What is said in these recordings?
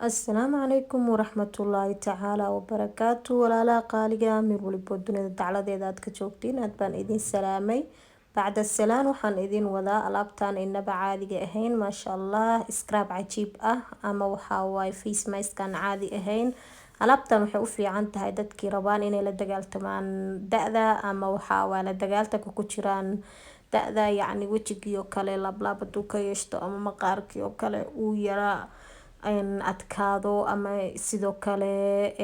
السلام عليكم ورحمة الله تعالى وبركاته ولا قالقة من ولبو الدنيا دعلة داد كجوكتين أدبان إذين سلامي بعد السلام وحان إذين وذا ألابتان إنبا عادي أهين ما شاء الله إسكراب عجيب أما وحاواي فيس ما إسكان عادي أهين ألابتان وحي أفي عن تهي دادكي ربان إني لدقالتمان دأذا أما وحاواي لدقالتك وكجران دأذا يعني وجهكيو كالي لابلابدو كيشتو أما مقاركيو كالي ويرا adkaado ama sidoo kale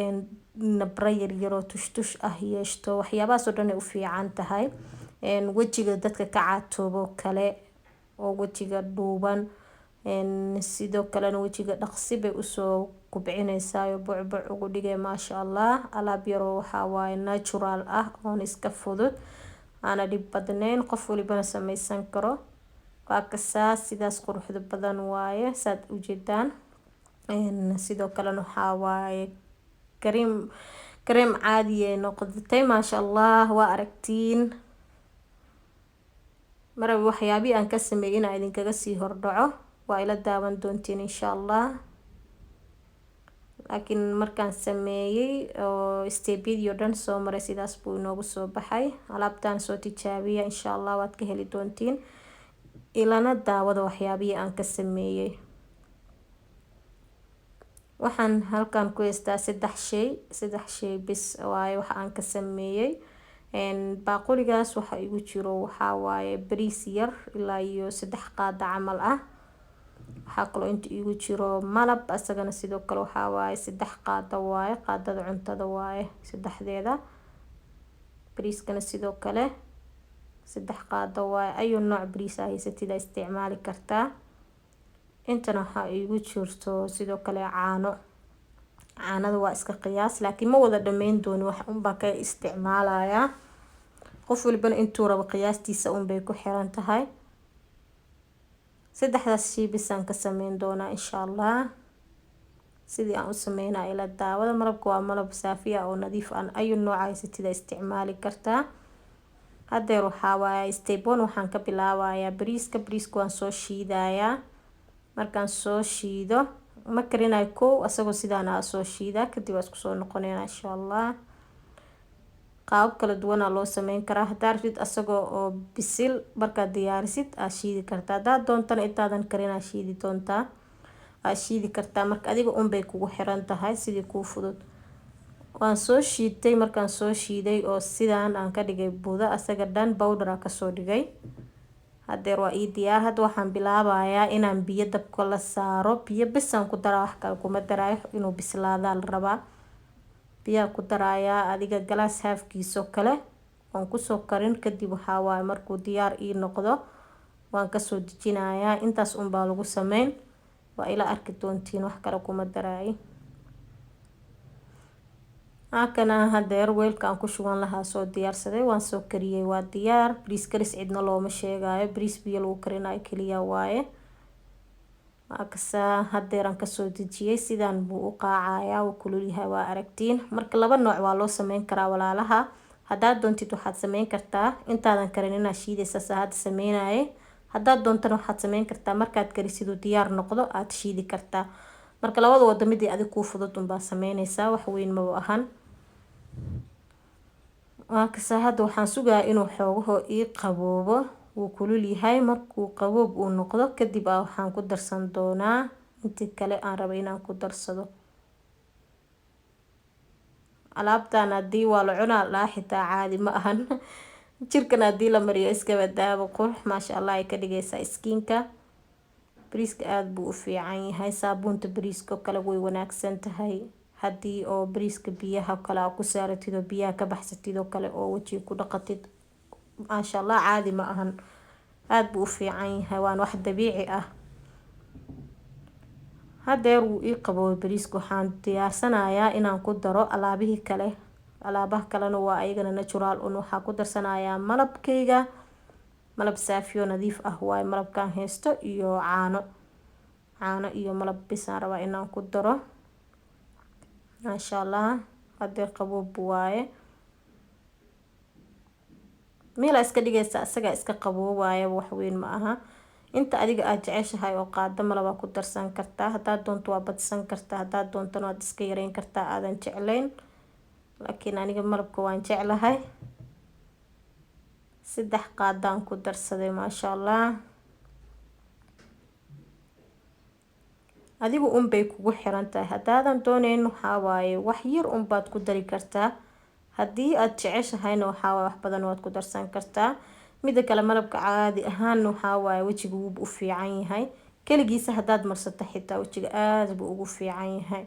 nabra yaryaroo tush ah yeeshto waxyaabahaas oo dhan ay u fiican tahay wejiga dadka ka caatoobo kale oo wejiga dhuuban sidoo kalena wejiga dhaqsi bay usoo kubcinaysaa bucbuc ugu dhigay maasha allah alaab yaroo waxaa waaye natural ah oon iska fudud aana dhib badnayn qof walibana samaysan karo waa kasaa sidaas quruxda badan waaye saad u jeedaan sidoo kalena waxaa waaye kareem caadi ay noqotay maasha allah waa aragtiin maraba waxyaabii aan ka sameeyay inaan idinkaga sii hordhaco waa ila daawan doontiin insha allah laakiin markaan sameeyay oo steebyadii oo dhan soo maray sidaas buu inoogu soo baxay alaabtaan soo tijaabiya insha allah waad ka heli doontiin ilana daawada waxyaabii aan ka sameeyay waxaan halkan ku haystaa saddex shay bis waaye waxa aan ka sameeyay baaquligaas waxa igu jiro waxa waaye bariis yar ilaa iyo 3 qaada camal ah waxa kaloo inta igu jiro malab asagana sidoo kale waxa waaye 3 qaada waaye qaadada cuntada waaye saddexdeeda bariiskana sidoo kale 3 qaada waaye ayu nooc bariis ah haysatida isticmaali kartaa intana waxa igu jirto sidoo kale caanada waa iska qiyaas laakiin ma wada dhameyn dooni wax un baa ka isticmaalaya qof walbana intuu rabo qiyaastiisa un bay ku xiran tahay saddexdaas shay bisaan ka sameyn doona insha allah sidii aan u sameynaa ila daawada malabka waa malab saafi ah oo nadiif ah ayu nooc haysatida isticmaali kartaa hadeer waxa waaye step 1 waxaan ka bilaabayaa bariiska waan soo shiidayaa markaan soo shiido ma karinayo kow asagoo sidaan soo shiida kadib isku soo noqonayna insha allah qaab kala duwan loo sameyn karaa hadaa rabtid asagoo oo bisil marka diyaarisid shiidi kartaa hadaa doontana intaadan karin shiidi doontaa shiidi kartaa marka adiga un bay kugu xiran tahay sidii ku fudud waan soo shiiday markaan soo shiiday oo sidaan aan ka dhigay buuda asaga dhan powder ka soo dhigay hadeer waa ii diyaar hadda waxaan bilaabayaa inaan biyo dabka la saaro biyo bisan ku daraa wax kale kuma daraayo inuu bislaado la rabaa biyo ku daraaya adiga glass half kiiso kale waan ku soo karin kadib waxa waaye markuu diyaar ii noqdo waan ka soo dejinayaa intaas un baa lagu sameyn waa ila arki doontiin wax kale kuma daraayo akana hadeer weelkaan ku shuban lahaa soo diyaarsaday waan soo kariyay waa diyaar bariis karis cidna looma sheegayo bariis biyo lagu karinayo kaliya waaye akasa hadeeran ka soo dejiyay sidaan buu u qaacayaa oo kulul yahay waa aragtiin marka laba nooc waa loo sameyn karaa walaalaha hadaa doontid waxaad sameyn kartaa intaadan karin inaad shiidaysa saad sameynaaye hadaa doontana waxaad sameyn kartaa markaad karisid oo diyaar noqdo aad shiidi kartaa marka labada wada mid adiga ku fudud un baa sameynaysaa wax weyn ma ahan waa kasaa hadda waxaan sugaa inuu xoogaho ii qaboobo wuu kulul yahay markuu qaboob uu noqdo kadib waxaan ku darsan doonaa intii kale aan rabo inaan ku darsado alaabtaan hadii waa la cunaa laa xitaa caadi ma ahan jirkan hadii la mariyo iska badaabo qurux maasha allah ay ka dhigaysaa iskiinka bariiska aad buu u fiican yahay saabuunta bariiska kale way wanaagsan tahay hadii oo bariiska biyaha kale ku saaratid oo biyaha ka baxsatid oo kale oo wajiga ku dhaqatid maasha allah caadi ma ahan aad buu u fiican yahay waan wax dabiici ah hadeer uu ii qabo bariiska waxaan diyaarsanayaa inaan ku daro alaabaha kalena waa ayagana natural waxaan ku darsanayaa malabkayga malab saafi oo nadiif ah waaye malabkaan haysto iyo caano iyo malab bisaan rabaa inaan ku daro maasha allah hadeer qaboob waaye meel iska dhigaysa asaga iska qaboobaaya wax weyn ma aha inta adiga aad jeceshahay oo qaado malaba ku darsan kartaa, hadaad doonto waa badsan kartaa, hadaad doontana waad iska yareyn kartaa aadan jeclayn. laakiin aniga malabka waan jeclahay. 3 qaadaan ku darsaday maasha Allah. adigu bay kugu xiran tahay, hadaadan doonayn waxa waaye wax yar baad ku dari kartaa. haddii aad jeceshahayna waxa waaye wax badan waad ku darsan kartaa. mida kale malabka caadi ahaan waxa waaye wajiga wuu u fiican yahay, kaligiisa hadaad marsato xitaa wajiga aad buu ugu fiican yahay,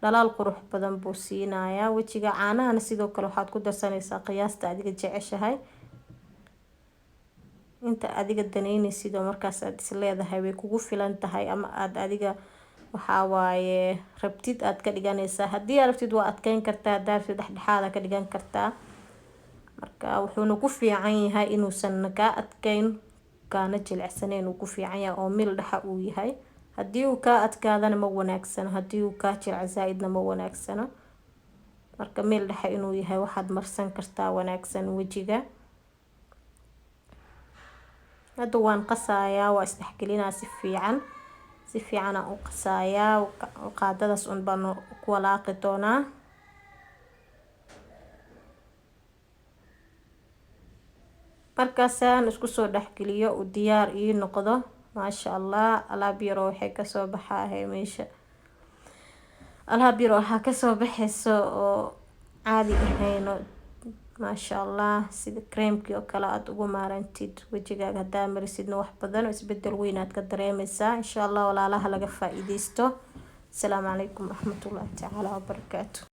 dhalaal qurux badan buu siinayaa wajiga. caanahana sidoo kale waxaad ku darsanaysaa qiyaasta adiga jeceshahay, inta adiga daneynaysid oo markaas aad is leedahay way kugu filan tahay, ama aad adiga waxa waaye rabtid aad ka dhiganaysaa. haddii aad rabtid waa adkeyn kartaa, haddii aad rabtid dhexdhexaad ka dhigan kartaa. marka wuxuuna ku fiican yahay inuusan ka adkeyn kaana jilicsaneyn, uu ku fiican yahay oo mil dhaxa uu yahay. haddii uu ka adkaadana ma wanaagsano, haddii uu ka jilca zaaidna ma wanaagsano. marka mil dhaxa inuu yahay waxaad marsan kartaa wanaagsan wajiga. hadda waan qasayaa, waa isdhexgelinaa si fiican aan u qasayaa. qaadadaas baan ku walaaqi doonaa. markaasaan isku soo dhexgeliyo u diyaar ii noqdo. maasha Allah, alaab yar waxay kasoo baxahay meesha. alaab yar waxa kasoo baxayso oo caadi ahayn. maasha Allah, sida creamkii oo kale aad ugu maarantid wajigaaga hadaa marisidna wax badan oo isbedel weyn aad ka dareemaysaa. insha Allah walaalaha laga faa'iideysto. Assalaamu calaykum waraxmatullaahi tacaala wabarakaatuh.